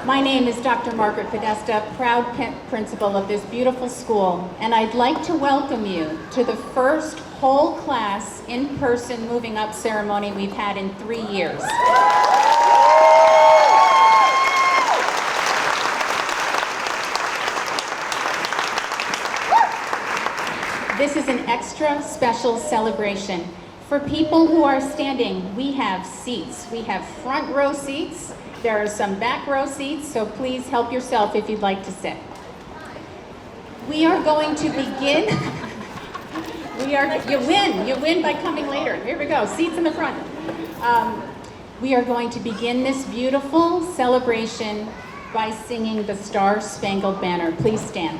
My name is Dr. Margaret Podesta, proud principal of this beautiful school, and I'd like to welcome you to the first whole class in-person moving up ceremony we've had in 3 years. This is an extra special celebration. For people who are standing, we have seats. We have front row seats. There are some back row seats, so please help yourself if you'd like to sit. We are going to begin. You win by coming later. Here we go, seats in the front. We are going to begin this beautiful celebration by singing the Star Spangled Banner. Please stand.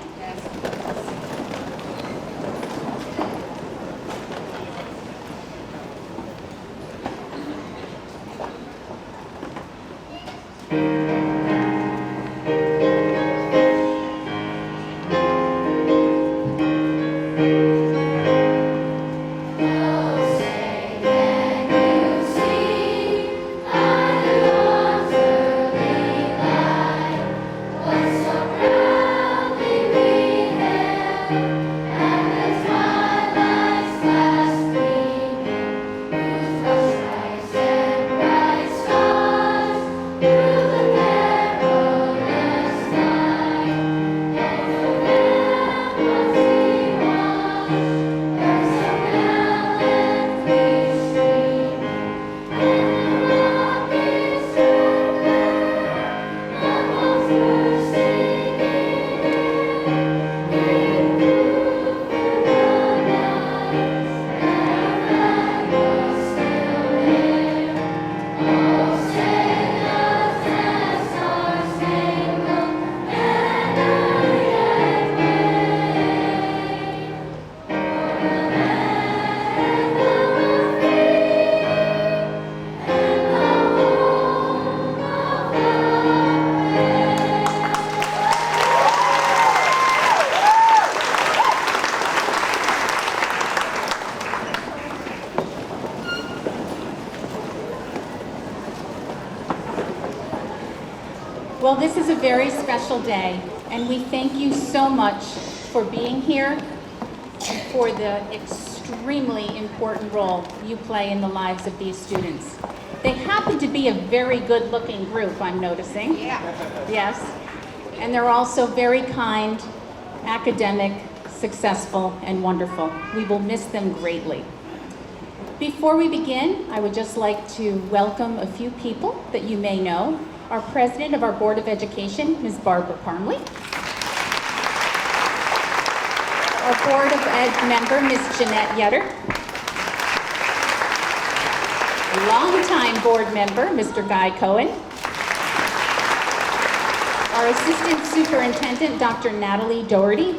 Well, this is a very special day, and we thank you so much for being here and for the extremely important role you play in the lives of these students. They happen to be a very good-looking group, I'm noticing. Yeah. Yes. And they're also very kind, academic, successful, and wonderful. We will miss them greatly. Before we begin, I would just like to welcome a few people that you may know. Our president of our Board of Education, Ms. Barbara Parmley. Our Board of Ed member, Ms. Jeanette Yetter. Longtime board member, Mr. Guy Cohen. Our assistant superintendent, Dr. Natalie Doherty.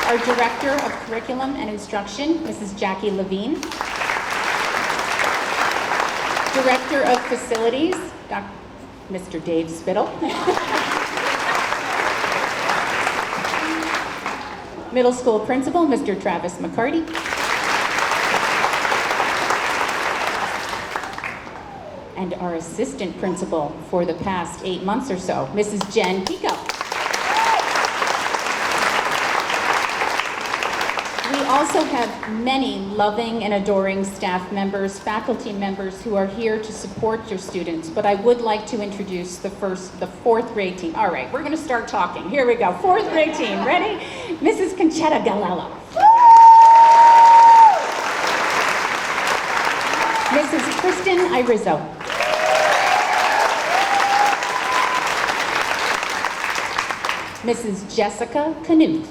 Our director of curriculum and instruction, Mrs. Jackie Levine. Director of Facilities, Mr. Dave Spittle. Middle School Principal, Mr. Travis McCarty. And our Assistant Principal for the past 8 months or so, Mrs. Jen Pico. We also have many loving and adoring staff members, faculty members who are here to support your students, but I would like to introduce the fourth grade team. All right, we're going to start talking. Here we go, fourth grade team. Ready? Mrs. Conchetta Galello. Mrs. Kristen Irizo. Mrs. Jessica Knuth.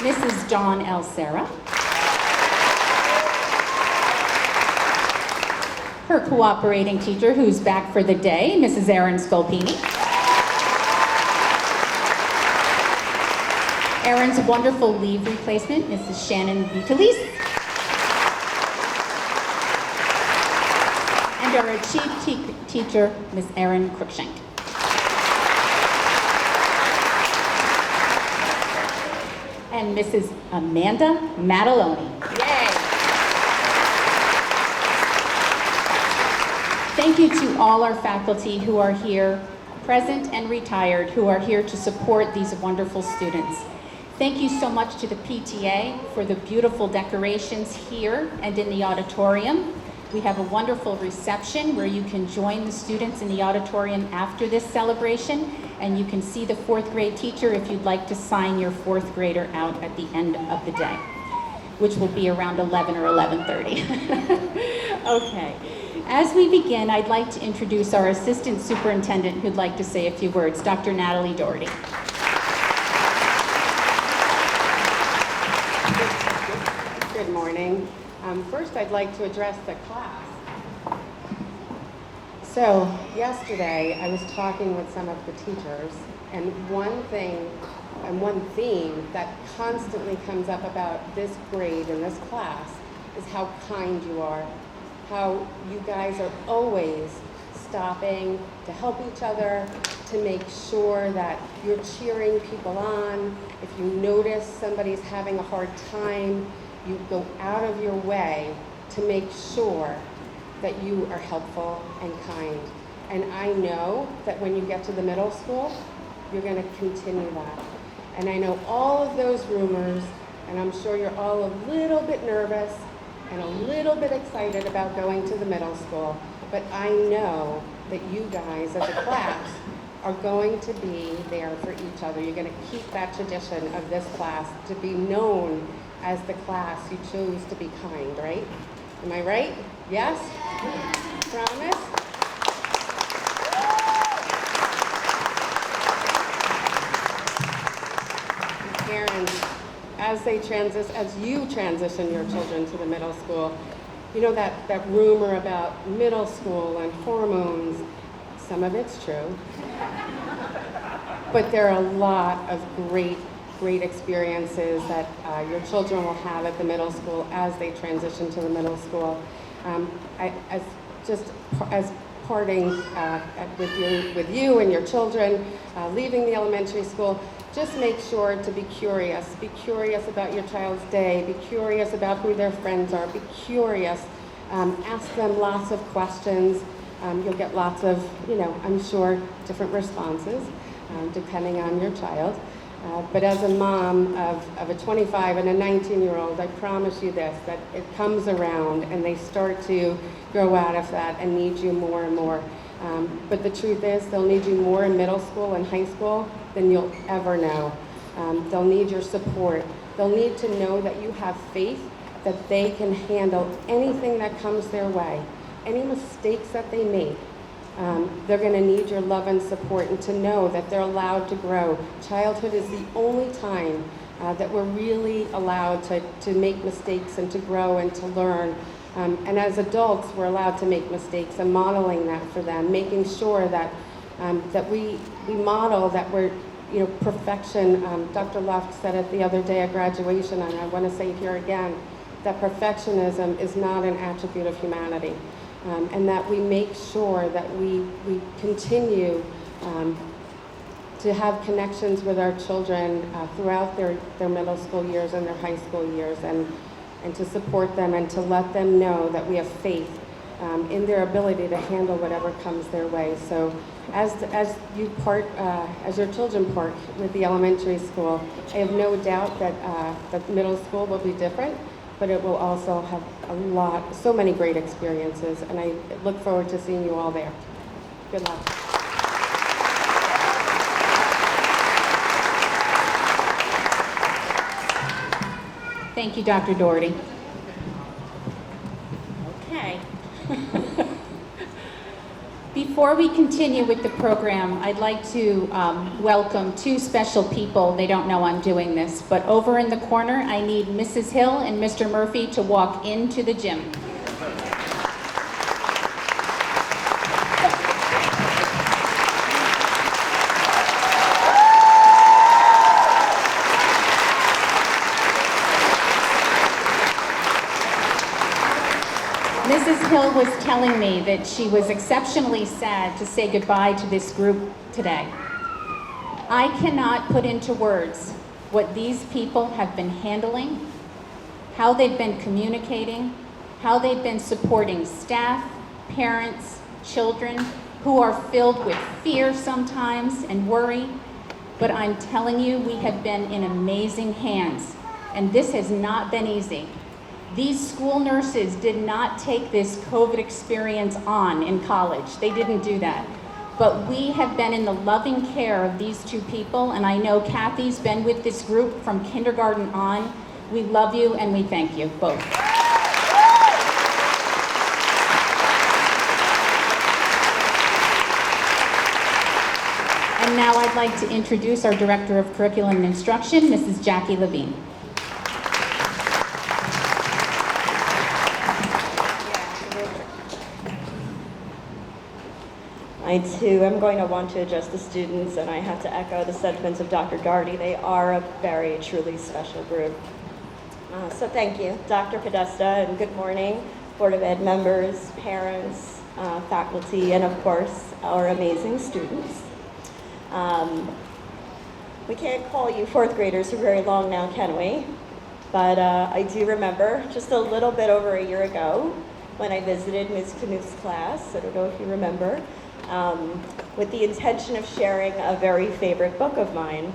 Mrs. Dawn Elsera. Her cooperating teacher, who's back for the day, Mrs. Erin Scolpini. Erin's wonderful leave replacement, Mrs. Shannon Vitalis. And our chief teacher, Ms. Erin Cruikshank. And Mrs. Amanda Mataloni. Yay! Thank you to all our faculty who are here, present and retired, who are here to support these wonderful students. Thank you so much to the PTA for the beautiful decorations here and in the auditorium. We have a wonderful reception where you can join the students in the auditorium after this celebration, and you can see the fourth grade teacher if you'd like to sign your fourth grader out at the end of the day, which will be around 11 or 11:30. Okay. As we begin, I'd like to introduce our assistant superintendent who'd like to say a few words, Dr. Natalie Doherty. Good morning. First, I'd like to address the class. So, yesterday, I was talking with some of the teachers, and one thing and one theme that constantly comes up about this grade and this class is how kind you are, how you guys are always stopping to help each other, to make sure that you're cheering people on. If you notice somebody's having a hard time, you go out of your way to make sure that you are helpful and kind. And I know that when you get to the middle school, you're going to continue that. And I know all of those rumors, and I'm sure you're all a little bit nervous and a little bit excited about going to the middle school, but I know that you guys as a class are going to be there for each other. You're going to keep that tradition of this class to be known as the class who chose to be kind, right? Am I right? Yes? Promise? Parents, as you transition your children to the middle school, you know that rumor about middle school and hormones, some of it's true. But there are a lot of great experiences that your children will have at the middle school as they transition to the middle school. As parting with you and your children, leaving the elementary school, just make sure to be curious. Be curious about your child's day. Be curious about who their friends are. Be curious. Ask them lots of questions. You'll get lots of, I'm sure, different responses depending on your child. But as a mom of a 25 and a 19-year-old, I promise you this, that it comes around and they start to grow out of that and need you more and more. But the truth is, they'll need you more in middle school and high school than you'll ever know. They'll need your support. They'll need to know that you have faith that they can handle anything that comes their way, any mistakes that they make. They're going to need your love and support, and to know that they're allowed to grow. Childhood is the only time that we're really allowed to make mistakes and to grow and to learn. And as adults, we're allowed to make mistakes, and modeling that for them, making sure that we model that we're, perfection. Dr. Luft said it the other day at graduation, and I want to say it here again, that perfectionism is not an attribute of humanity. And that we make sure that we continue to have connections with our children throughout their middle school years and their high school years, and to support them and to let them know that we have faith in their ability to handle whatever comes their way. So as your children part with the elementary school, I have no doubt that middle school will be different, but it will also have so many great experiences, and I look forward to seeing you all there. Good luck. Thank you, Dr. Doherty. Okay. Before we continue with the program, I'd like to welcome two special people. They don't know I'm doing this, but over in the corner, I need Mrs. Hill and Mr. Murphy to walk into the gym. Mrs. Hill was telling me that she was exceptionally sad to say goodbye to this group today. I cannot put into words what these people have been handling, how they've been communicating, how they've been supporting staff, parents, children who are filled with fear sometimes and worry, but I'm telling you, we have been in amazing hands, and this has not been easy. These school nurses did not take this COVID experience on in college. They didn't do that. But we have been in the loving care of these two people, and I know Kathy's been with this group from kindergarten on. We love you and we thank you both. And now I'd like to introduce our Director of Curriculum and Instruction, Mrs. Jackie Levine. I too am going to want to address the students, and I have to echo the sentiments of Dr. Gardy. They are a very, truly special group. So thank you, Dr. Podesta, and good morning, Board of Ed members, parents, faculty, and of course, our amazing students. We can't call you fourth graders for very long now, can we? But I do remember just a little bit over a year ago when I visited Ms. Knuth's class, I don't know if you remember, with the intention of sharing a very favorite book of mine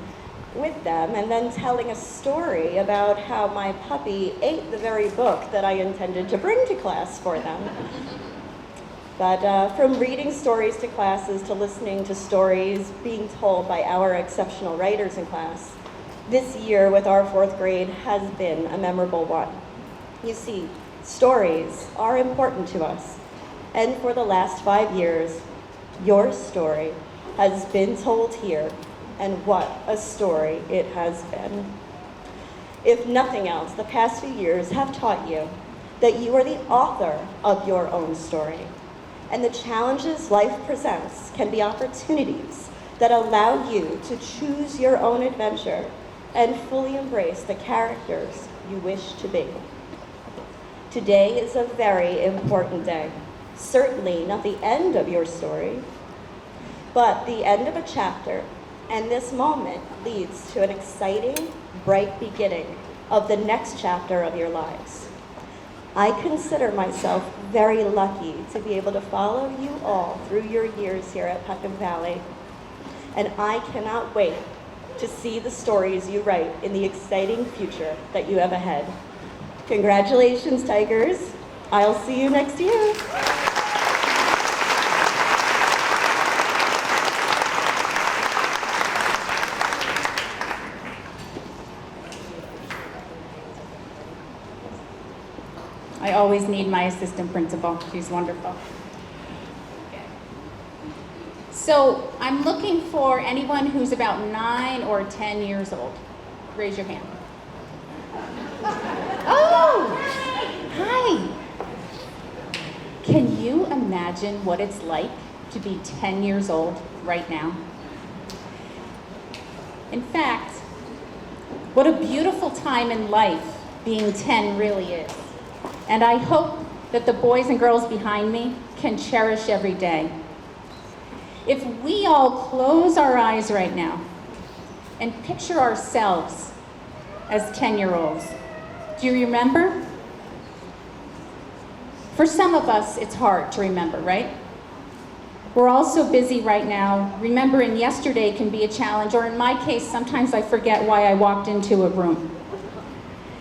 with them, and then telling a story about how my puppy ate the very book that I intended to bring to class for them. But from reading stories to classes to listening to stories being told by our exceptional writers in class, this year with our fourth grade has been a memorable one. You see, stories are important to us, and for the last 5 years, your story has been told here, and what a story it has been. If nothing else, the past few years have taught you that you are the author of your own story, and the challenges life presents can be opportunities that allow you to choose your own adventure and fully embrace the characters you wish to be. Today is a very important day. Certainly not the end of your story, but the end of a chapter, and this moment leads to an exciting, bright beginning of the next chapter of your lives. I consider myself very lucky to be able to follow you all through your years here at Peckham Valley, and I cannot wait to see the stories you write in the exciting future that you have ahead. Congratulations, Tigers. I'll see you next year. I always need my assistant principal. She's wonderful. So I'm looking for anyone who's about 9 or 10 years old. Raise your hand. Oh, hi. Can you imagine what it's like to be 10 years old right now? In fact, what a beautiful time in life being 10 really is. And I hope that the boys and girls behind me can cherish every day. If we all close our eyes right now and picture ourselves as 10-year-olds, do you remember? For some of us, it's hard to remember, right? We're all so busy right now. Remembering yesterday can be a challenge, or in my case, sometimes I forget why I walked into a room.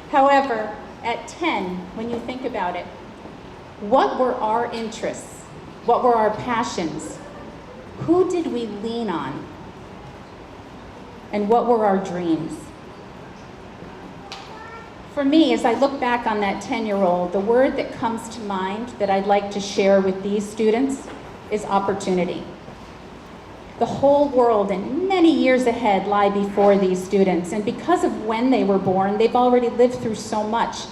However, at 10, when you think about it, what were our interests? What were our passions? Who did we lean on? And what were our dreams? For me, as I look back on that 10-year-old, the word that comes to mind that I'd like to share with these students is opportunity. The whole world and many years ahead lie before these students, and because of when they were born, they've already lived through so much.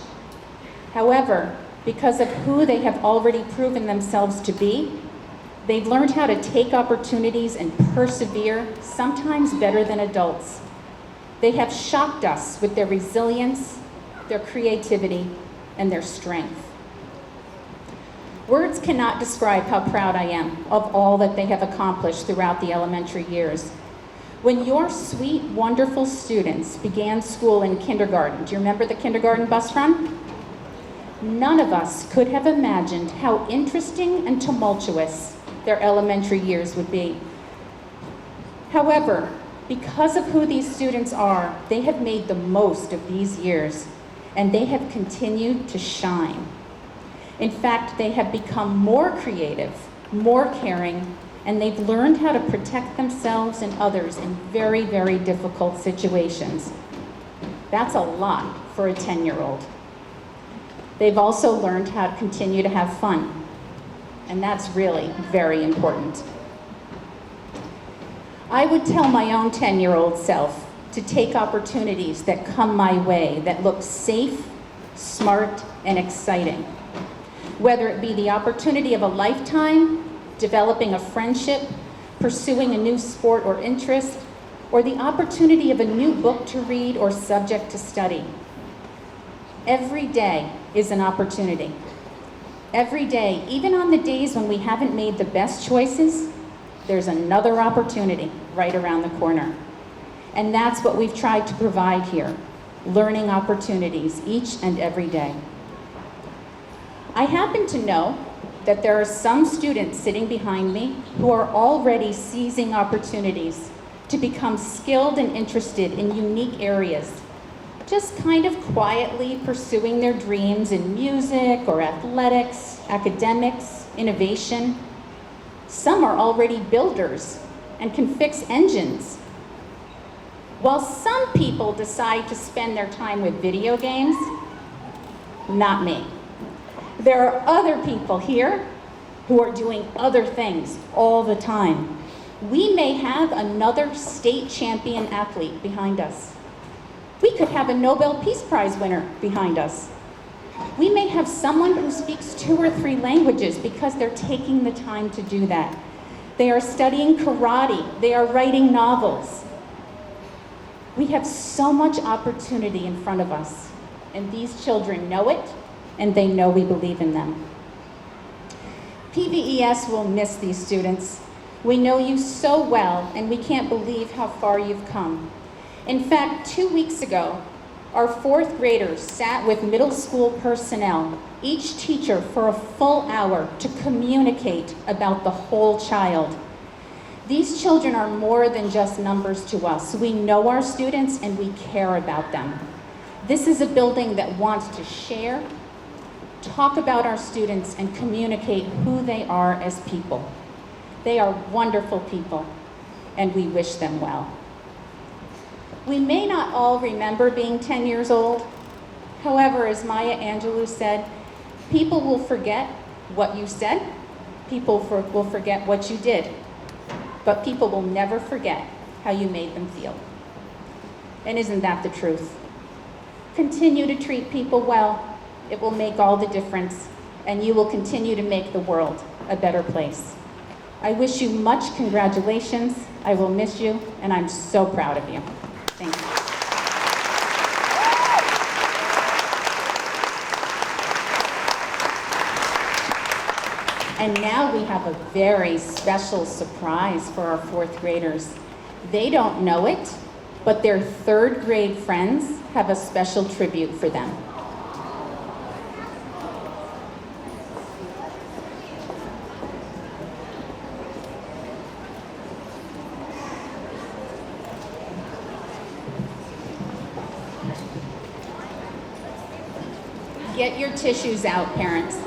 However, because of who they have already proven themselves to be, they've learned how to take opportunities and persevere, sometimes better than adults. They have shocked us with their resilience, their creativity, and their strength. Words cannot describe how proud I am of all that they have accomplished throughout the elementary years. When your sweet, wonderful students began school in kindergarten, do you remember the kindergarten bus run? None of us could have imagined how interesting and tumultuous their elementary years would be. However, because of who these students are, they have made the most of these years, and they have continued to shine. In fact, they have become more creative, more caring, and they've learned how to protect themselves and others in very, very difficult situations. That's a lot for a 10-year-old. They've also learned how to continue to have fun, and that's really very important. I would tell my own 10-year-old self to take opportunities that come my way that look safe, smart, and exciting. Whether it be the opportunity of a lifetime, developing a friendship, pursuing a new sport or interest, or the opportunity of a new book to read or subject to study. Every day is an opportunity. Every day, even on the days when we haven't made the best choices, there's another opportunity right around the corner. And that's what we've tried to provide here, learning opportunities each and every day. I happen to know that there are some students sitting behind me who are already seizing opportunities to become skilled and interested in unique areas, just kind of quietly pursuing their dreams in music or athletics, academics, innovation. Some are already builders and can fix engines. While some people decide to spend their time with video games, not me. There are other people here who are doing other things all the time. We may have another state champion athlete behind us. We could have a Nobel Peace Prize winner behind us. We may have someone who speaks 2 or 3 languages because they're taking the time to do that. They are studying karate. They are writing novels. We have so much opportunity in front of us, and these children know it, and they know we believe in them. PVES will miss these students. We know you so well, and we can't believe how far you've come. In fact, 2 weeks ago, our 4th graders sat with middle school personnel, each teacher for a full hour, to communicate about the whole child. These children are more than just numbers to us. We know our students and we care about them. This is a building that wants to share, talk about our students, and communicate who they are as people. They are wonderful people, and we wish them well. We may not all remember being 10 years old. However, as Maya Angelou said, people will forget what you said, people will forget what you did, but people will never forget how you made them feel. And isn't that the truth? Continue to treat people well. It will make all the difference, and you will continue to make the world a better place. I wish you much congratulations. I will miss you, and I'm so proud of you. Thank you. And now we have a very special surprise for our 4th graders. They don't know it, but their 3rd grade friends have a special tribute for them. Get your tissues out, parents.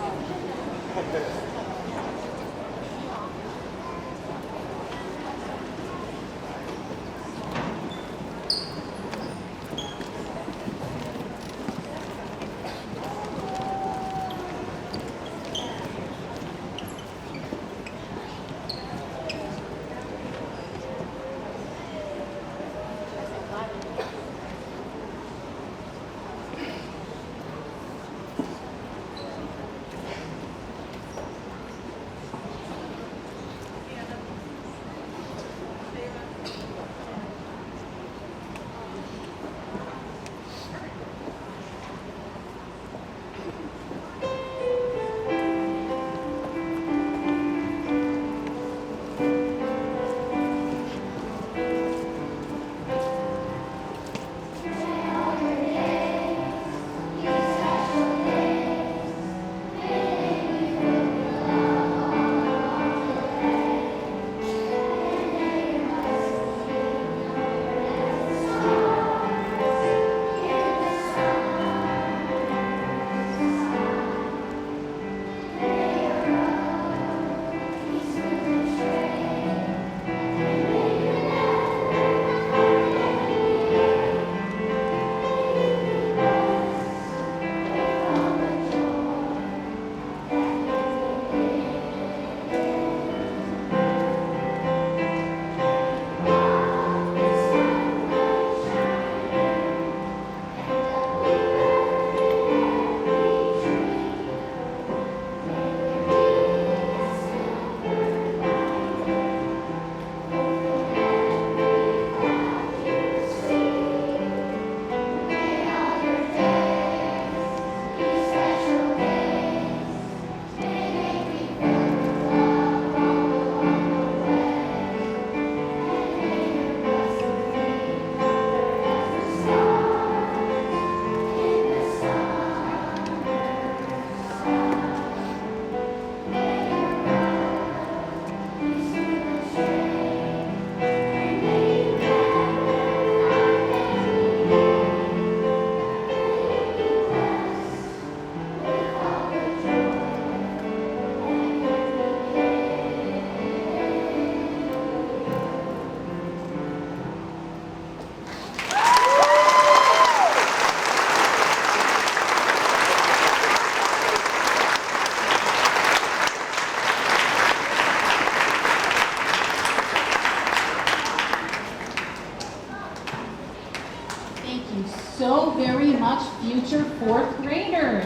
future fourth graders.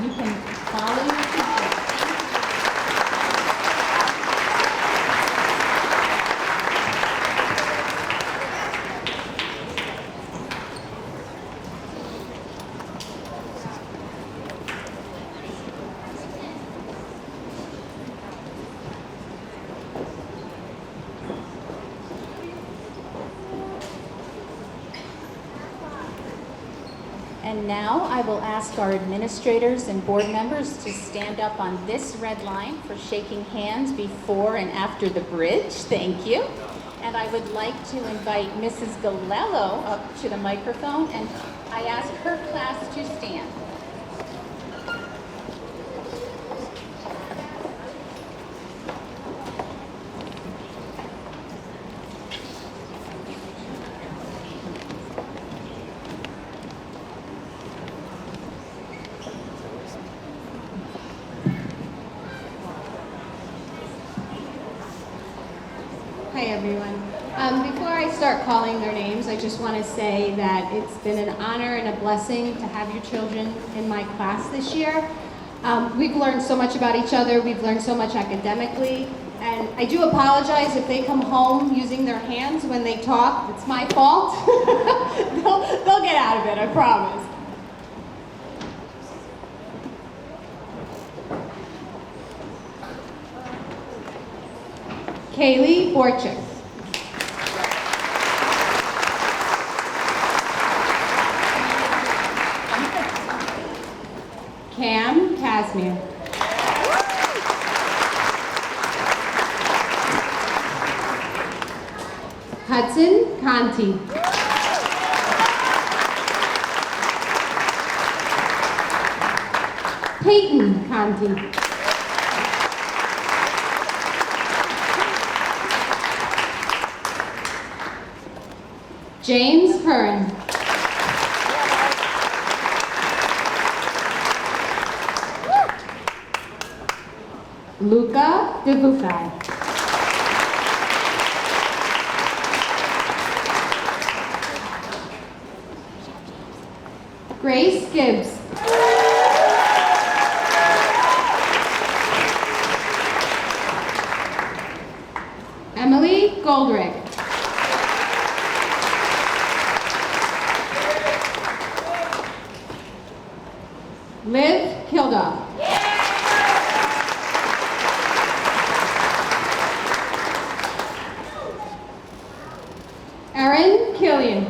You can follow your teacher. And now I will ask our administrators and board members to stand up on this red line for shaking hands before and after the bridge. Thank you. And I would like to invite Mrs. Galello up to the microphone, and I ask her class to stand. Hi everyone. Before I start calling their names, I just want to say that it's been an honor and a blessing to have your children in my class this year. We've learned so much about each other, we've learned so much academically, and I do apologize if they come home using their hands when they talk. It's my fault. They'll get out of it, I promise. Kaylee Borchik. Cam Casimir. Hudson Conti. Peyton Conti. James Curran. Luca DeVufai. Grace Gibbs. Emily Goldrick. Liv Kilduff. Erin Killian.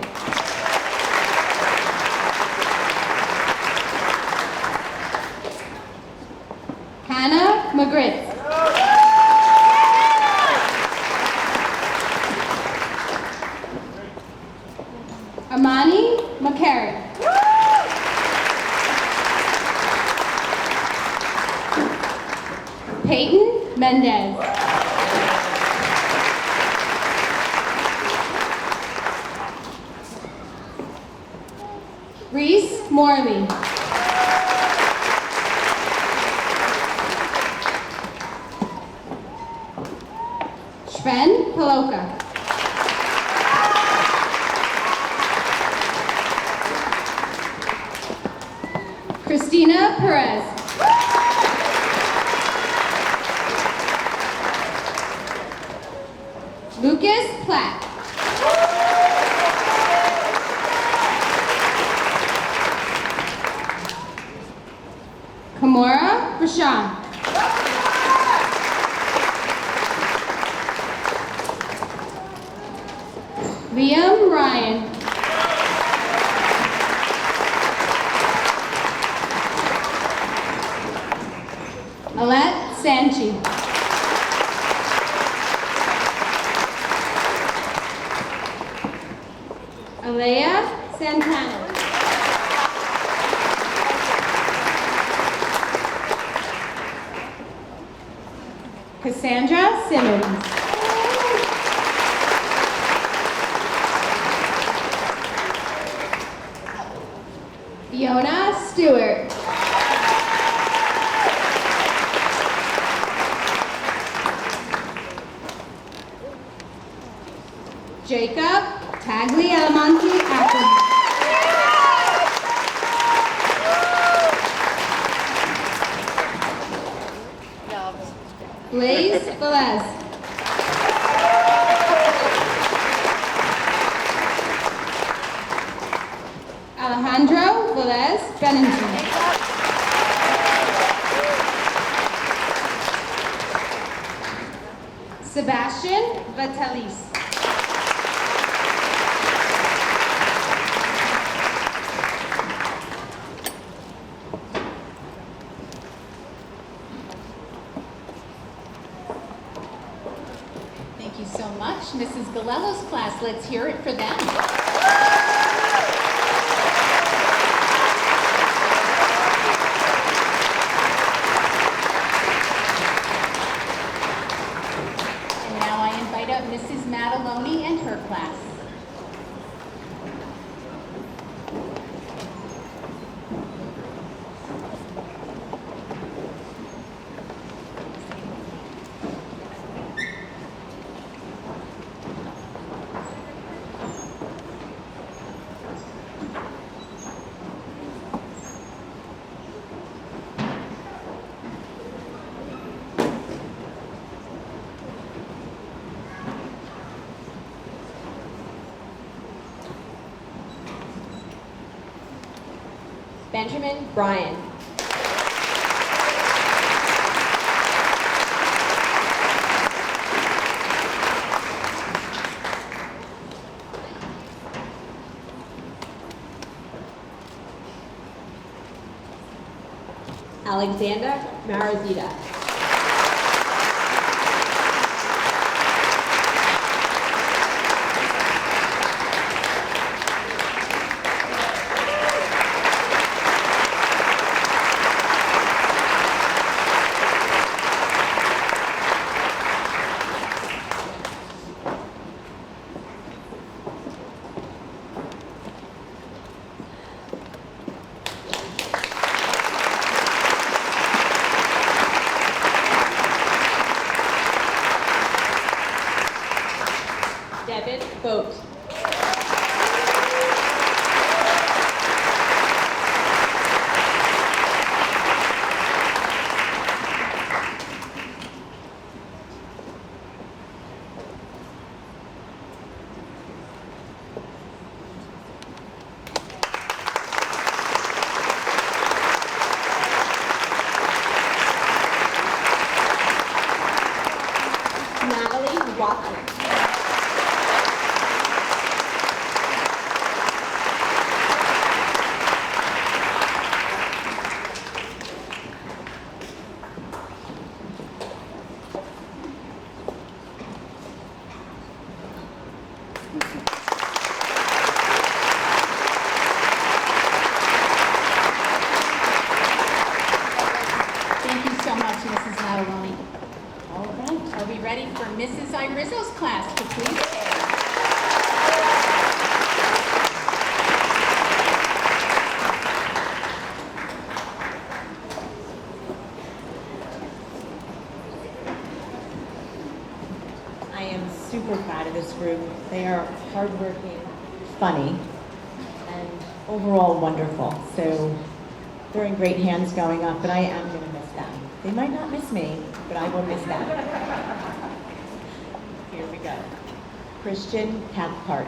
Hannah McGritt. Amani McCarry. Peyton Mendez. Reese Morley. Sven Paloka. Christina Perez. Lucas Platt. Kamora Rashawn. Liam Ryan. Alette Sanchi. Alea Santana. Cassandra Simmons. Fiona Stewart. Jacob Tagliamonte Ackerman. Blaze Velez. Alejandro Velez Bennington. Sebastian Vatalis. Thank you so much. Mrs. Galello's class, let's hear it for them. And now I invite up Mrs. Mataloni and her class. Benjamin Bryan. Alexander Marazita. Devin Boat. Natalie Watson. Thank you so much, Mrs. Mataloni. All right, are we ready for Mrs. Irizzo's class to please stand? I am super proud of this group. They are hardworking, funny, and overall wonderful. So they're in great hands going up, but I am going to miss them. They might not miss me, but I will miss them. Here we go. Christian Cathcart.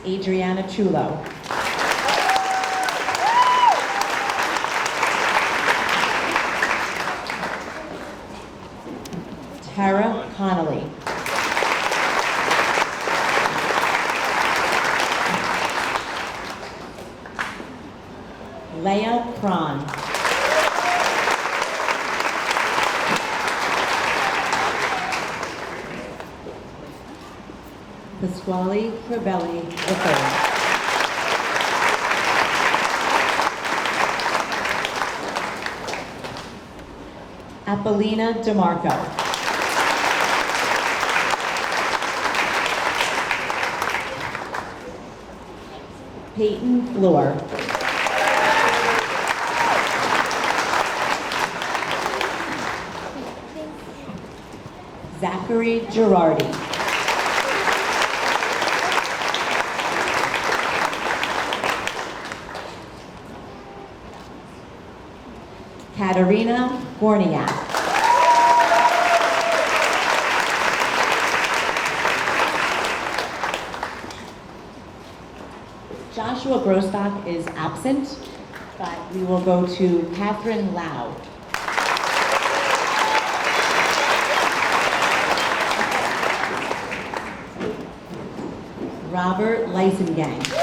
Adriana Chulo. Tara Connolly. Leah Cron. Pasquale Corbelli III. Apollina DeMarco. Peyton Floor. Zachary Girardi. Katerina Gorniak. Joshua Grostock is absent, but we will go to Catherine Lau. Robert Leisengang.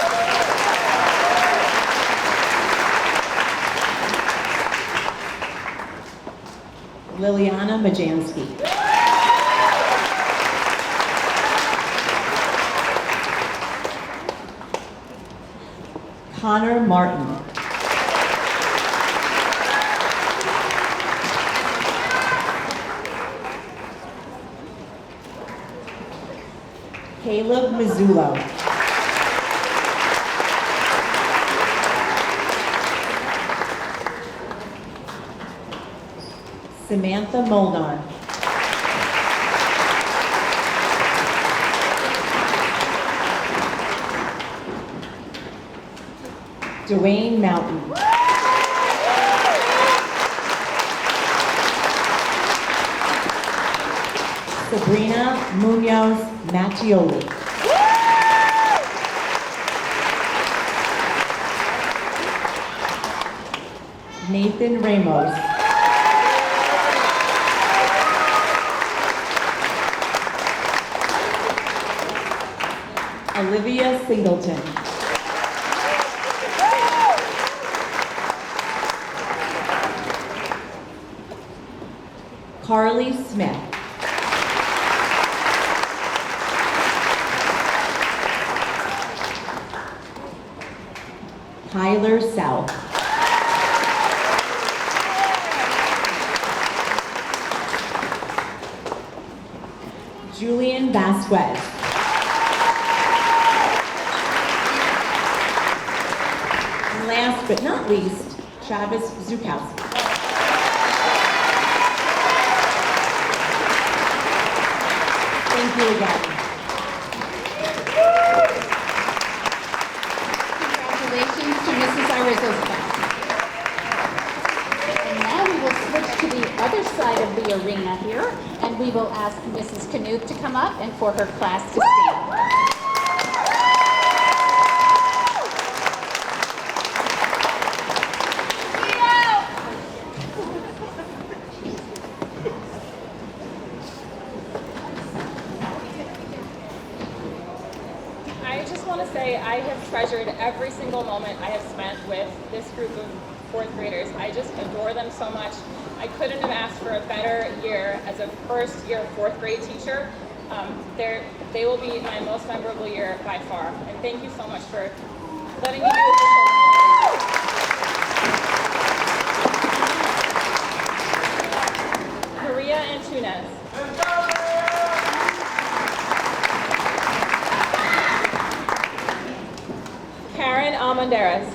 Liliana Majansky. Connor Martin. Caleb Mizzullo. Samantha Molnar. Dwayne Mountain. Sabrina Munoz Mattioli. Nathan Ramos. Olivia Singleton. Carly Smith. Tyler South. Julian Vasquez. And last but not least, Travis Zukowski. Thank you again. Congratulations to Mrs. Irizospa. And now we will switch to the other side of the arena here, and we will ask Mrs. Knuth to come up and for her class to stand. I just want to say I have treasured every single moment I have spent with this group of fourth graders. I just adore them so much. I couldn't have asked for a better year as a first year fourth grade teacher. They will be my most memorable year by far. And thank you so much for letting me do this. Maria Antunes. Karen Almendarez.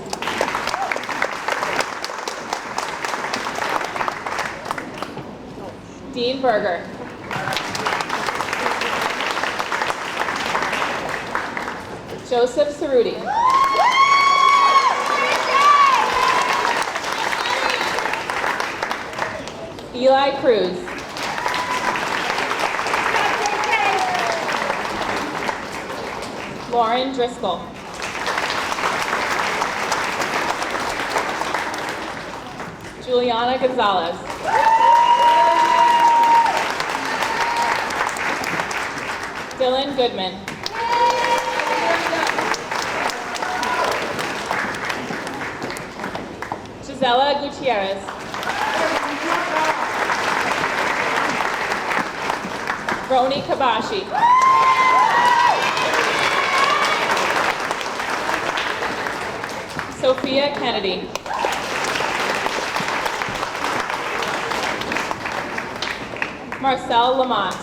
Dean Berger. Joseph Cerruti. Eli Cruz. Lauren Driscoll. Juliana Gonzalez. Dylan Goodman. Gisela Gutierrez. Roni Kabashi. Sophia Kennedy. Marcel Lamont.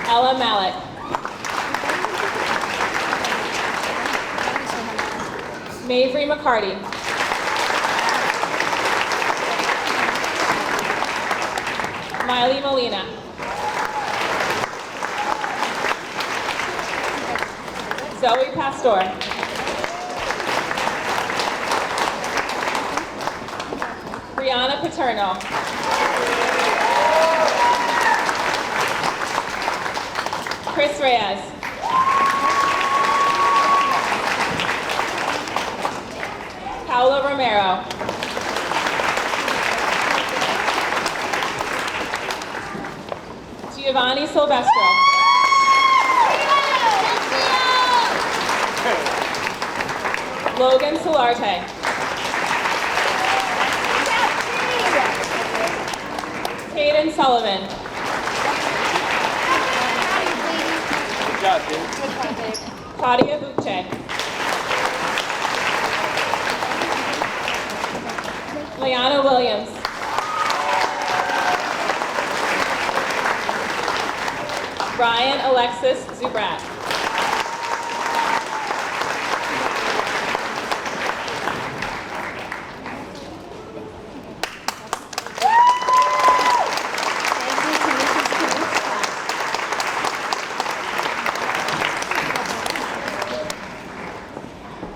Ella Malik. Mavry McCarty. Miley Molina. Zoe Pastor. Paterno. Chris Reyes. Paolo Romero. Giovanni Silvestro. Logan Solarte. Hayden Sullivan. Good job, dude. Claudia Bucce. Liana Williams. Ryan Alexis Zubrat.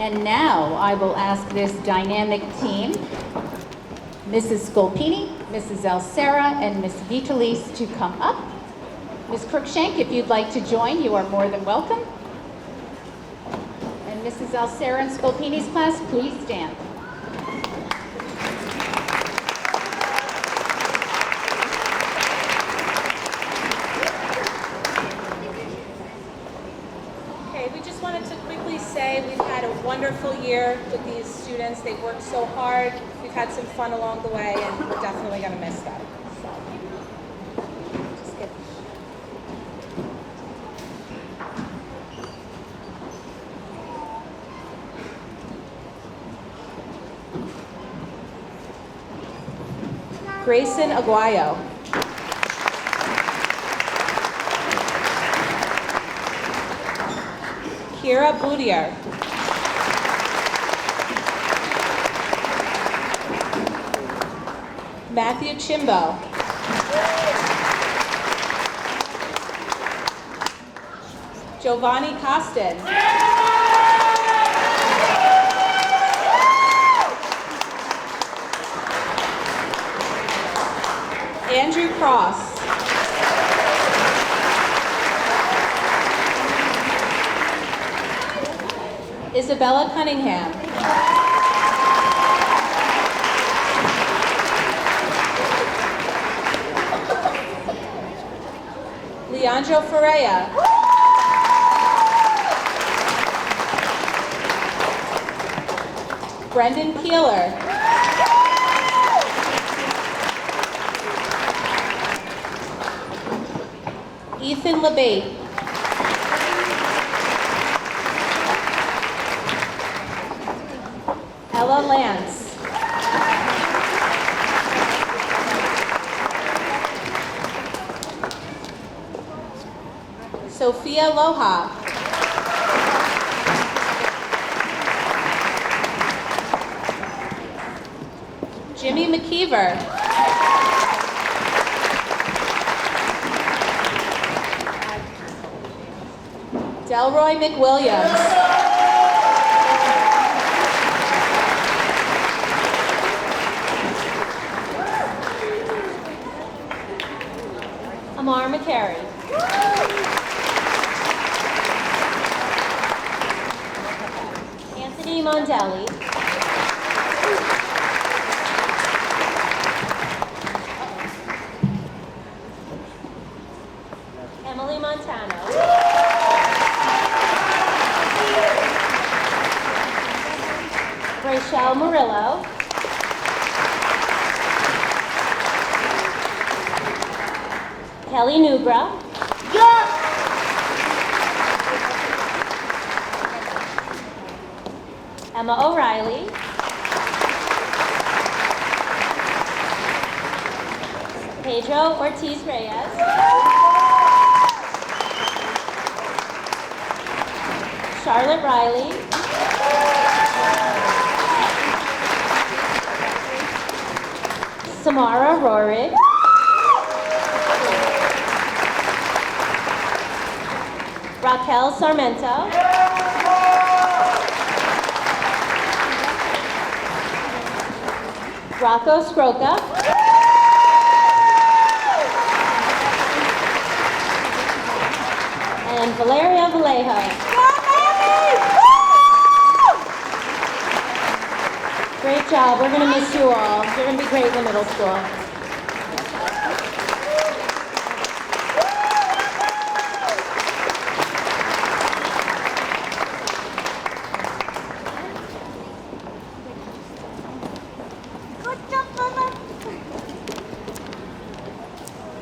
And now I will ask this dynamic team, Mrs. Scolpini, Mrs. Alcera, and Ms. Vitalis to come up. Ms. Cruikshank, if you'd like to join, you are more than welcome. And Mrs. Alcera and Scolpini's class, please stand. Okay, we just wanted to quickly say we've had a wonderful year with these students. They've worked so hard. We've had some fun along the way, and we're definitely going to miss them. So, just get Grayson Aguayo. Kira Boudier. Matthew Chimbo. Giovanni Costin. Andrew Cross. Isabella Cunningham. Leandro Ferreira. Brendan Peeler. Ethan LeBate. Ella Lance. Sophia Loha. Jimmy McKeever. Delroy McWilliams. Amar McCary. Anthony Mondelli. Emily Montano. Rachelle Murillo. Kelly Nubra. Emma O'Reilly. Pedro Ortiz Reyes. Charlotte Riley. Samara Rorig. Raquel Sarmento. Rocco Scroca, and Valeria Vallejo. Great job. We're going to miss you all. You're going to be great in the middle school.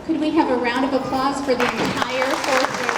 Could we have a round of applause for the entire fourth grade?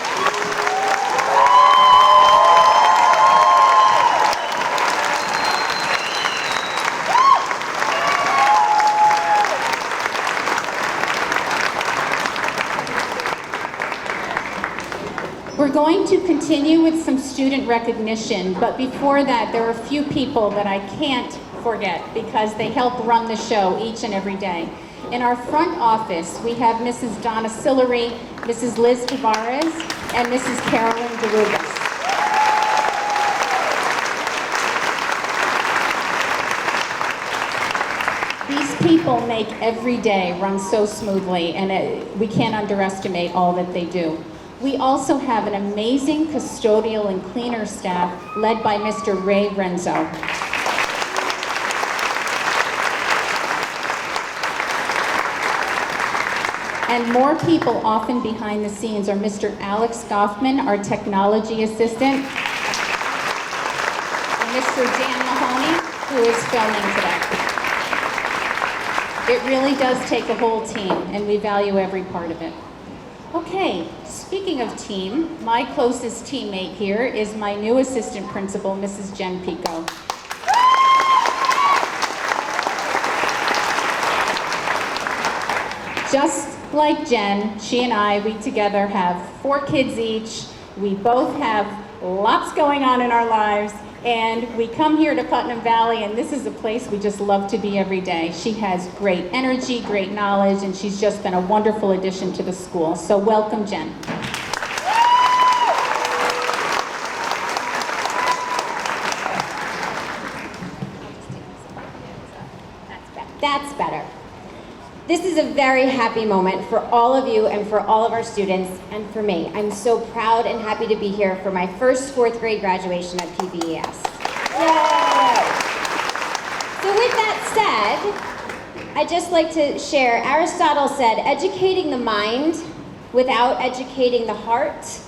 We're going to continue with some student recognition, but before that, there are a few people that I can't forget because they help run the show each and every day. In our front office, we have Mrs. Donna Sillery, Mrs. Liz Tavares, and Mrs. Carolyn DeRubis. These people make every day run so smoothly, and we can't underestimate all that they do. We also have an amazing custodial and cleaner staff led by Mr. Ray Renzo. And more people often behind the scenes are Mr. Alex Goffman, our technology assistant, and Mr. Dan Mahoney, who is filming today. It really does take a whole team, and we value every part of it. Okay, speaking of team, my closest teammate here is my new assistant principal, Mrs. Jen Pico. Just like Jen, she and I, we together have 4 kids each. We both have lots going on in our lives, and we come here to Putnam Valley, and this is a place we just love to be every day. She has great energy, great knowledge, and she's just been a wonderful addition to the school. So welcome, Jen. That's better. This is a very happy moment for all of you and for all of our students and for me. I'm so proud and happy to be here for my first 4th grade graduation at PVES. Yay! So with that said, I'd just like to share, Aristotle said, educating the mind without educating the heart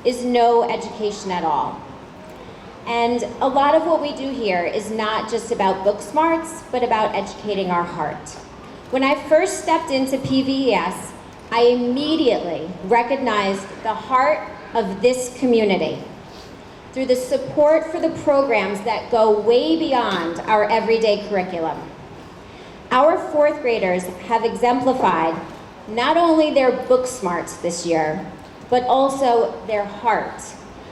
is no education at all. And a lot of what we do here is not just about book smarts, but about educating our heart. When I first stepped into PVES, I immediately recognized the heart of this community through the support for the programs that go way beyond our everyday curriculum. Our 4th graders have exemplified not only their book smarts this year, but also their heart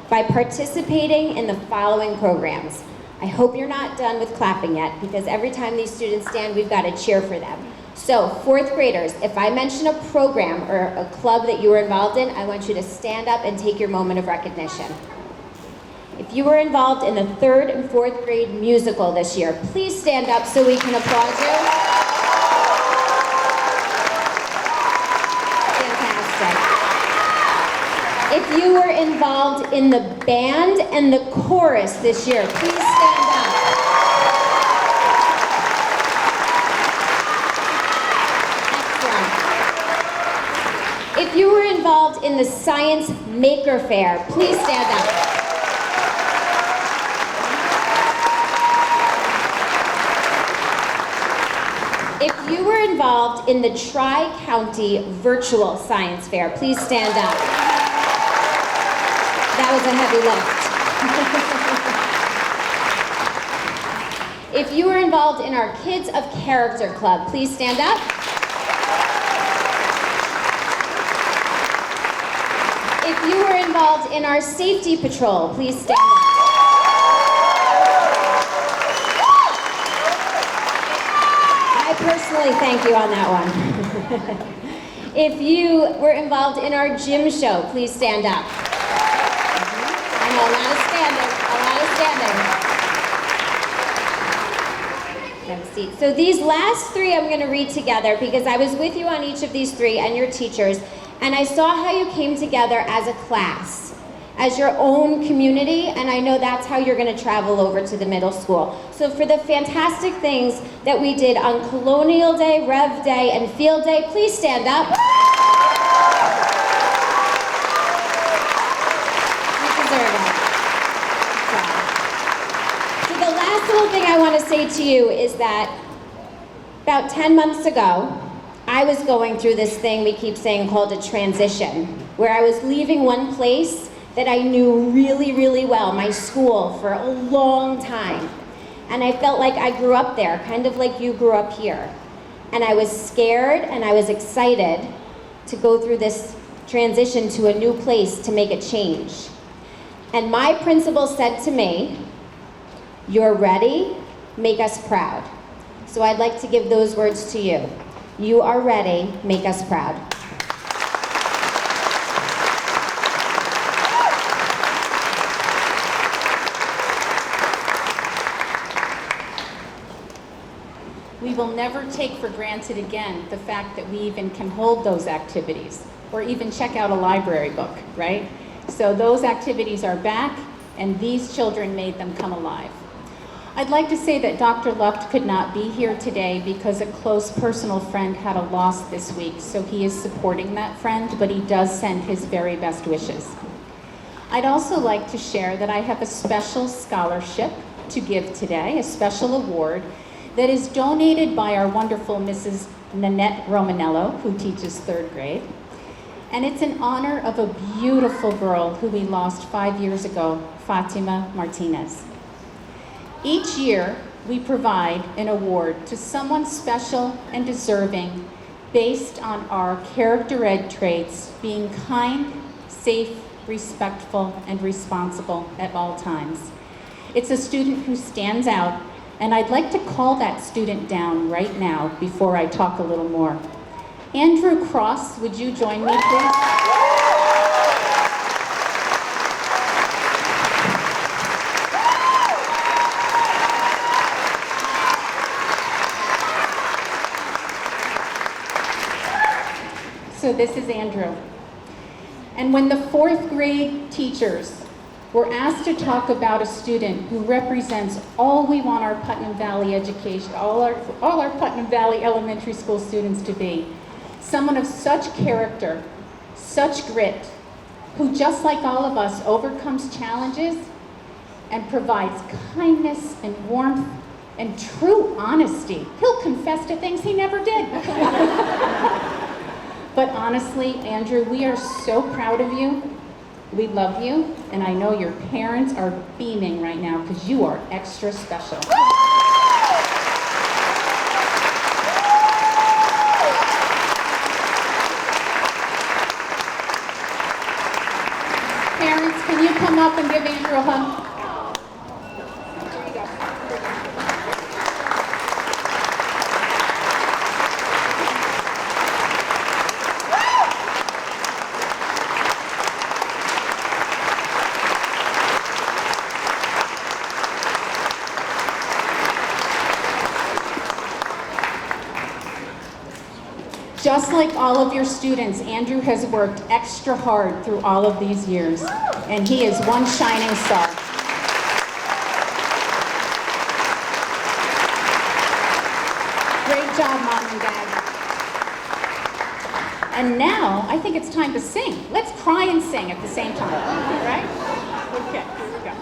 by participating in the following programs. I hope you're not done with clapping yet, because every time these students stand, we've got to cheer for them. So 4th graders, if I mention a program or a club that you were involved in, I want you to stand up and take your moment of recognition. If you were involved in the 3rd and 4th grade musical this year, please stand up so we can applaud you. Fantastic. If you were involved in the band and the chorus this year, please stand up. If you were involved in the Science Maker Fair, please stand up. If you were involved in the Tri-County Virtual Science Fair, please stand up. That was a heavy lift. If you were involved in our Kids of Character Club, please stand up. If you were involved in our Safety Patrol, please stand up. I personally thank you on that one. If you were involved in our gym show, please stand up. A lot of standing, a lot of standing. Have a seat. So these last three I'm going to read together because I was with you on each of these three and your teachers, and I saw how you came together as a class, as your own community, and I know that's how you're going to travel over to the middle school. So for the fantastic things that we did on Colonial Day, Rev Day, and Field Day, please stand up. You deserve it. So the last little thing I want to say to you is that about 10 months ago, I was going through this thing we keep saying called a transition, where I was leaving one place that I knew really, really well, my school, for a long time. And I felt like I grew up there, kind of like you grew up here. And I was scared and I was excited to go through this transition to a new place to make a change. And my principal said to me, "You're ready, make us proud." So I'd like to give those words to you. You are ready, make us proud. We will never take for granted again the fact that we even can hold those activities or even check out a library book, right? So those activities are back and these children made them come alive. I'd like to say that Dr. Luft could not be here today because a close personal friend had a loss this week, so he is supporting that friend, but he does send his very best wishes. I'd also like to share that I have a special scholarship to give today, a special award that is donated by our wonderful Mrs. Nanette Romanello, who teaches 3rd grade. And it's in honor of a beautiful girl who we lost 5 years ago, Fatima Martinez. Each year, we provide an award to someone special and deserving based on our character ed traits, being kind, safe, respectful, and responsible at all times. It's a student who stands out, and I'd like to call that student down right now before I talk a little more. Andrew Cross, would you join me, please? So this is Andrew. And when the 4th grade teachers were asked to talk about a student who represents all we want our Putnam Valley education, all our Putnam Valley elementary school students to be, someone of such character, such grit, who just like all of us overcomes challenges and provides kindness and warmth and true honesty. He'll confess to things he never did. But honestly, Andrew, we are so proud of you. We love you, and I know your parents are beaming right now because you are extra special. Parents, can you come up and give Andrew a hug? Just like all of your students, Andrew has worked extra hard through all of these years, and he is one shining star. Great job, Mom and Dad. And now, I think it's time to sing. Let's cry and sing at the same time, right? Okay, here we go.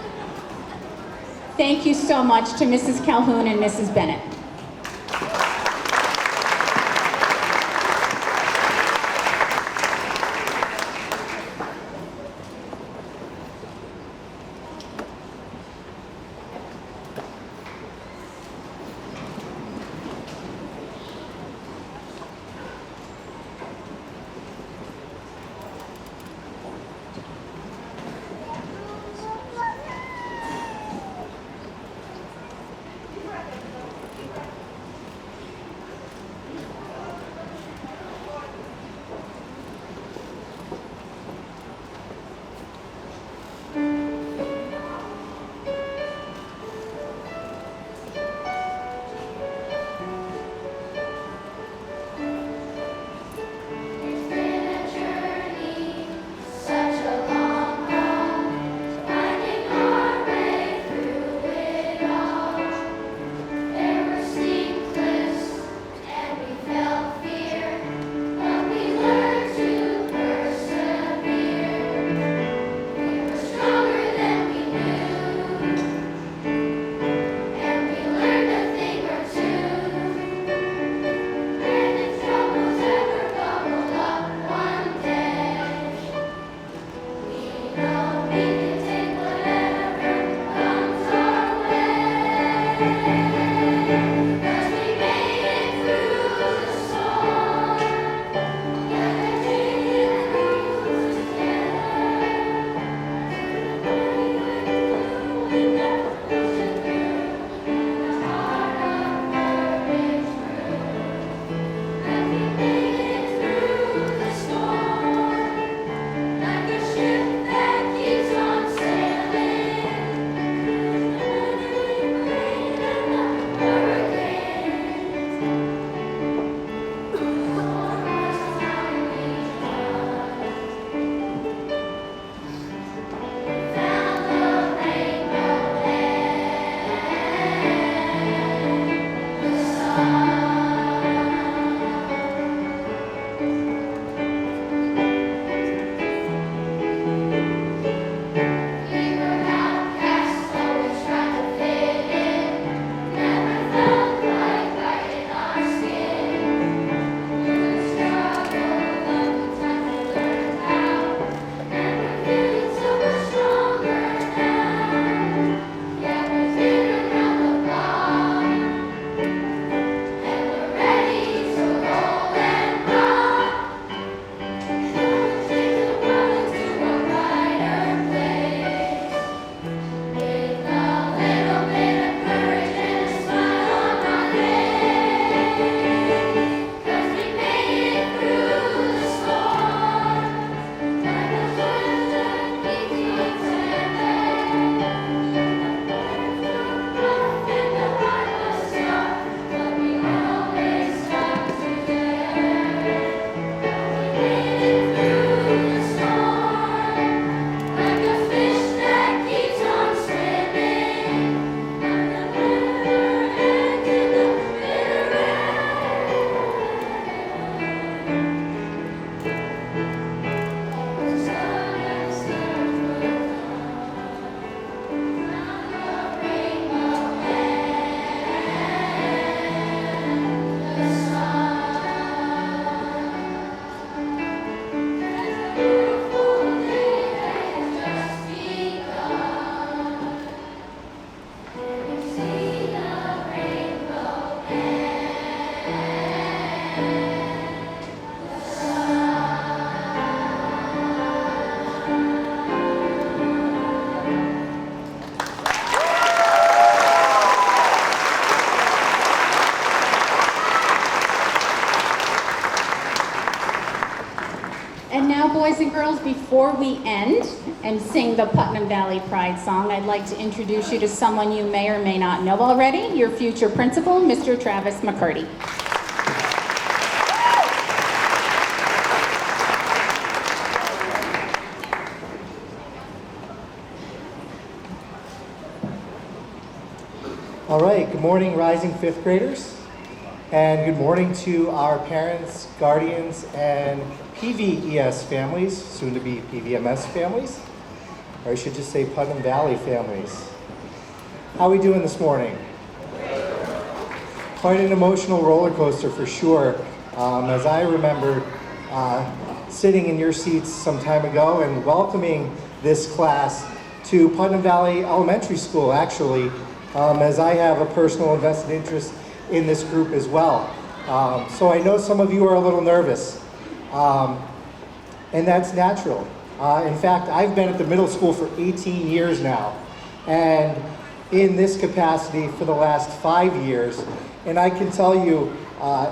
Thank you so much to Mrs. Calhoun and Mrs. Bennett. before we end and sing the Putnam Valley Pride song, I'd like to introduce you to someone you may or may not know already, your future principal, Mr. Travis McCurdy. All right, good morning, rising fifth graders, and good morning to our parents, guardians, and PVES families, soon to be PVMS families, or I should just say Putnam Valley families. How are we doing this morning? Quite an emotional roller coaster for sure. As I remember sitting in your seats some time ago and welcoming this class to Putnam Valley Elementary School, actually, as I have a personal and vested interest in this group as well. So I know some of you are a little nervous, and that's natural. In fact, I've been at the middle school for 18 years now, and in this capacity for the last 5 years, and I can tell you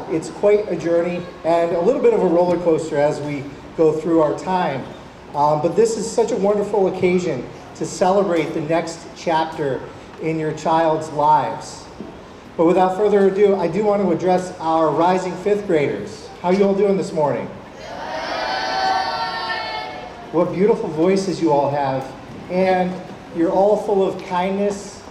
it's quite a journey and a little bit of a roller coaster as we go through our time. But this is such a wonderful occasion to celebrate the next chapter in your child's lives. But without further ado, I do want to address our rising fifth graders. How are you all doing this morning? What beautiful voices you all have. And you're all full of kindness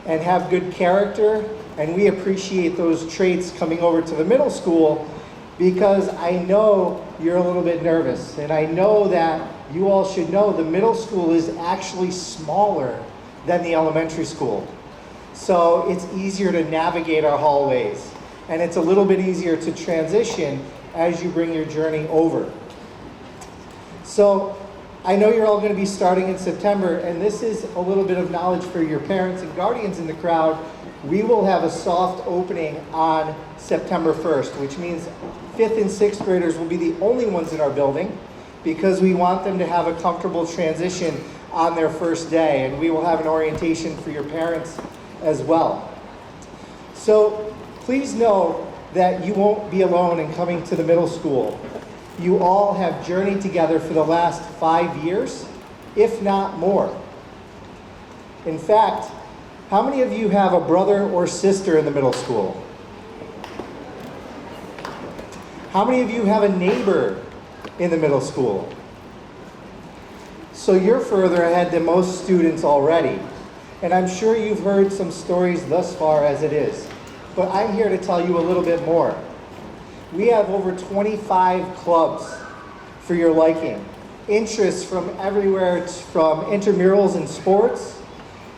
and have good character. And we appreciate those traits coming over to the middle school because I know you're a little bit nervous. And I know that you all should know the middle school is actually smaller than the elementary school. So it's easier to navigate our hallways, and it's a little bit easier to transition as you bring your journey over. So I know you're all going to be starting in September, and this is a little bit of knowledge for your parents and guardians in the crowd. We will have a soft opening on September 1st, which means 5th and 6th graders will be the only ones in our building because we want them to have a comfortable transition on their first day, and we will have an orientation for your parents as well. So please know that you won't be alone in coming to the middle school. You all have journeyed together for the last 5 years, if not more. In fact, how many of you have a brother or sister in the middle school? How many of you have a neighbor in the middle school? So you're further ahead than most students already. And I'm sure you've heard some stories thus far as it is. But I'm here to tell you a little bit more. We have over 25 clubs for your liking. Interests from everywhere, from intramurals and sports,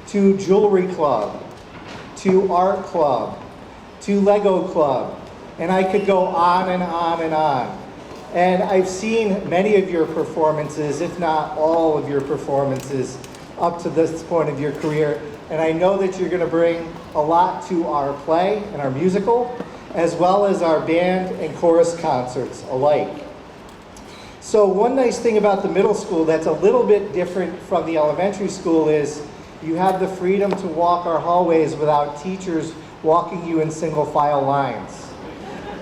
to jewelry club, to art club, to Lego club. And I could go on and on and on. And I've seen many of your performances, if not all of your performances, up to this point of your career. And I know that you're going to bring a lot to our play and our musical, as well as our band and chorus concerts alike. So one nice thing about the middle school that's a little bit different from the elementary school is you have the freedom to walk our hallways without teachers walking you in single file lines.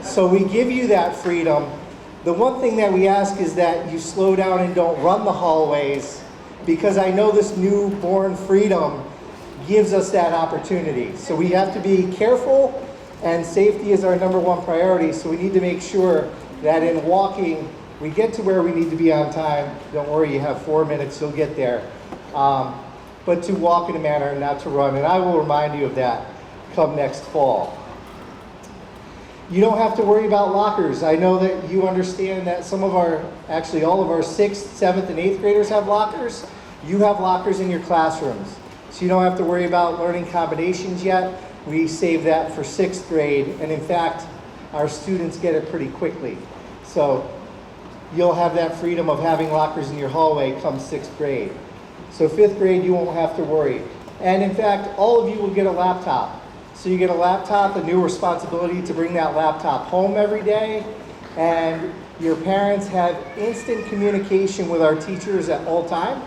So we give you that freedom. The one thing that we ask is that you slow down and don't run the hallways, because I know this newborn freedom gives us that opportunity. So we have to be careful, and safety is our number one priority. So we need to make sure that in walking, we get to where we need to be on time. Don't worry, you have 4 minutes, you'll get there. But to walk in a manner, not to run. And I will remind you of that come next fall. You don't have to worry about lockers. I know that you understand that some of our, actually all of our 6th, 7th, and 8th graders have lockers. You have lockers in your classrooms. So you don't have to worry about learning combinations yet. We save that for 6th grade. And in fact, our students get it pretty quickly. So you'll have that freedom of having lockers in your hallway come 6th grade. So 5th grade, you won't have to worry. And in fact, all of you will get a laptop. So you get a laptop, a new responsibility to bring that laptop home every day, and your parents have instant communication with our teachers at all time,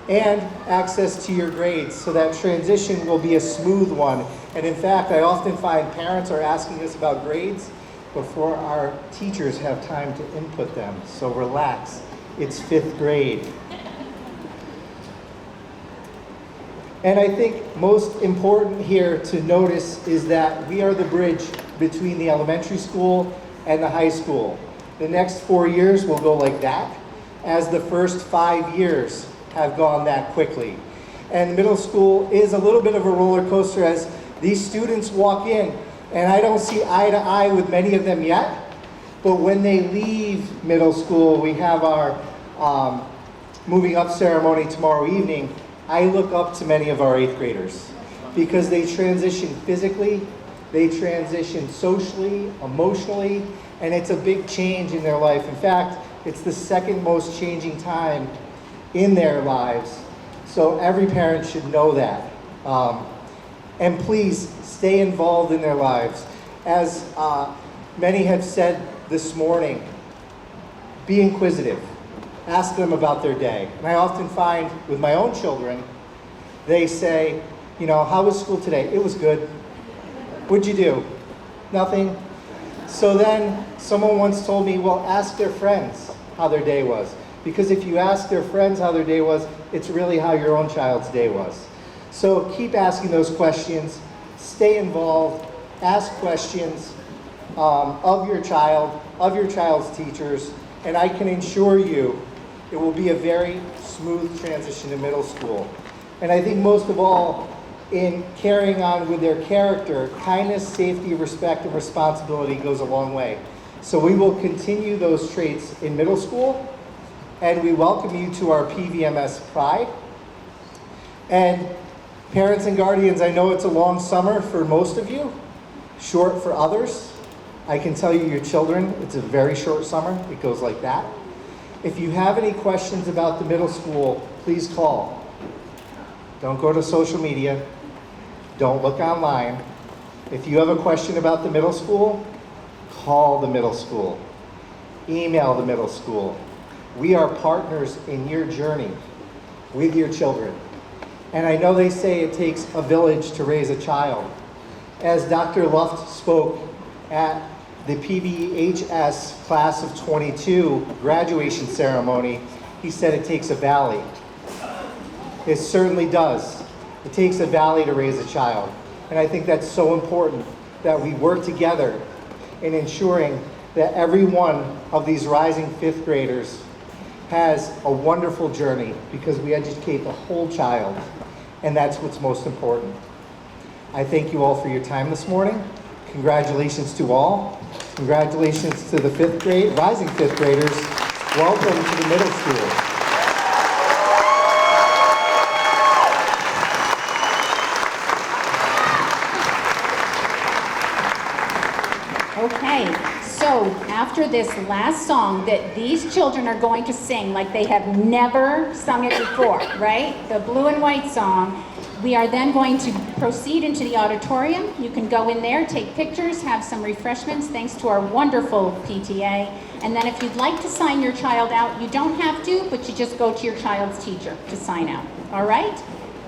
and access to your grades, so that transition will be a smooth one. And in fact, I often find parents are asking us about grades before our teachers have time to input them. So relax, it's 5th grade. And I think most important here to notice is that we are the bridge between the elementary school and the high school. The next 4 years will go like that, as the first 5 years have gone that quickly. And middle school is a little bit of a roller coaster as these students walk in, and I don't see eye to eye with many of them yet, but when they leave middle school, we have our moving up ceremony tomorrow evening. I look up to many of our 8th graders because they transition physically, they transition socially, emotionally, and it's a big change in their life. In fact, it's the second most changing time in their lives. So every parent should know that. And please stay involved in their lives. As many have said this morning, be inquisitive. Ask them about their day. And I often find with my own children, they say, you know, how was school today? It was good. What'd you do? Nothing. So then someone once told me, well, ask their friends how their day was. Because if you ask their friends how their day was, it's really how your own child's day was. So keep asking those questions, stay involved, ask questions of your child's teachers, and I can assure you it will be a very smooth transition to middle school. And I think most of all, in carrying on with their character, kindness, safety, respect, and responsibility goes a long way. So we will continue those traits in middle school, and we welcome you to our PVMS Pride. And parents and guardians, I know it's a long summer for most of you, short for others. I can tell you your children, it's a very short summer. It goes like that. If you have any questions about the middle school, please call. Don't go to social media. Don't look online. If you have a question about the middle school, call the middle school. Email the middle school. We are partners in your journey with your children. And I know they say it takes a village to raise a child. As Dr. Luft spoke at the PVHS class of 22 graduation ceremony, he said it takes a valley. It certainly does. It takes a valley to raise a child. And I think that's so important that we work together in ensuring that every one of these rising 5th graders has a wonderful journey, because we educate the whole child, and that's what's most important. I thank you all for your time this morning. Congratulations to all. Congratulations to the 5th grade, rising 5th graders. Welcome to the middle school. Okay, so after this last song that these children are going to sing like they have never sung it before, right? The blue and white song. We are then going to proceed into the auditorium. You can go in there, take pictures, have some refreshments, thanks to our wonderful PTA. And then if you'd like to sign your child out, you don't have to, but you just go to your child's teacher to sign out. All right?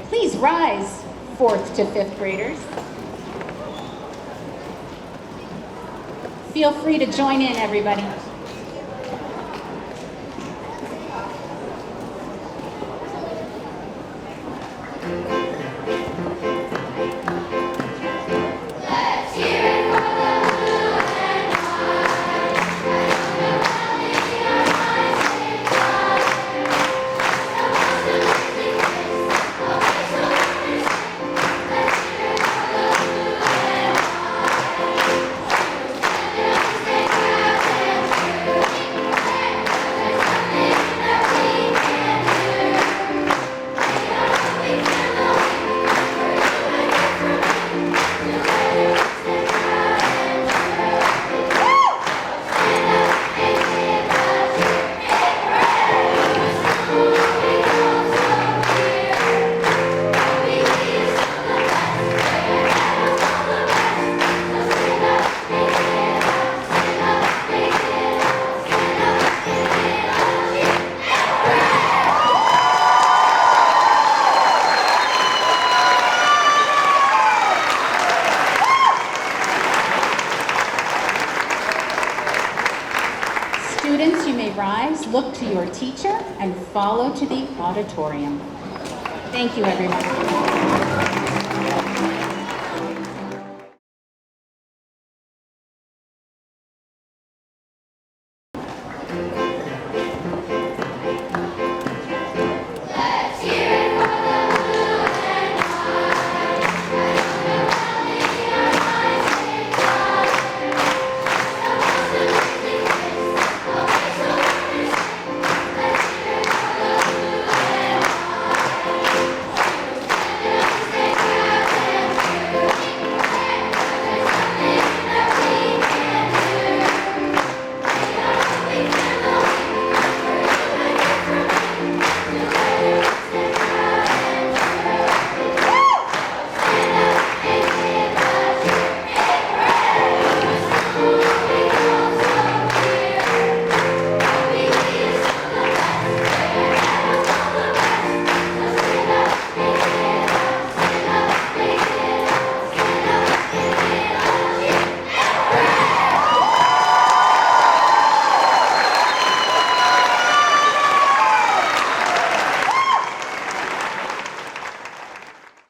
Please rise, 4th to 5th graders. Feel free to join in, everybody. Students, you may rise, look to your teacher, and follow to the auditorium. Thank you, everyone. Thank you.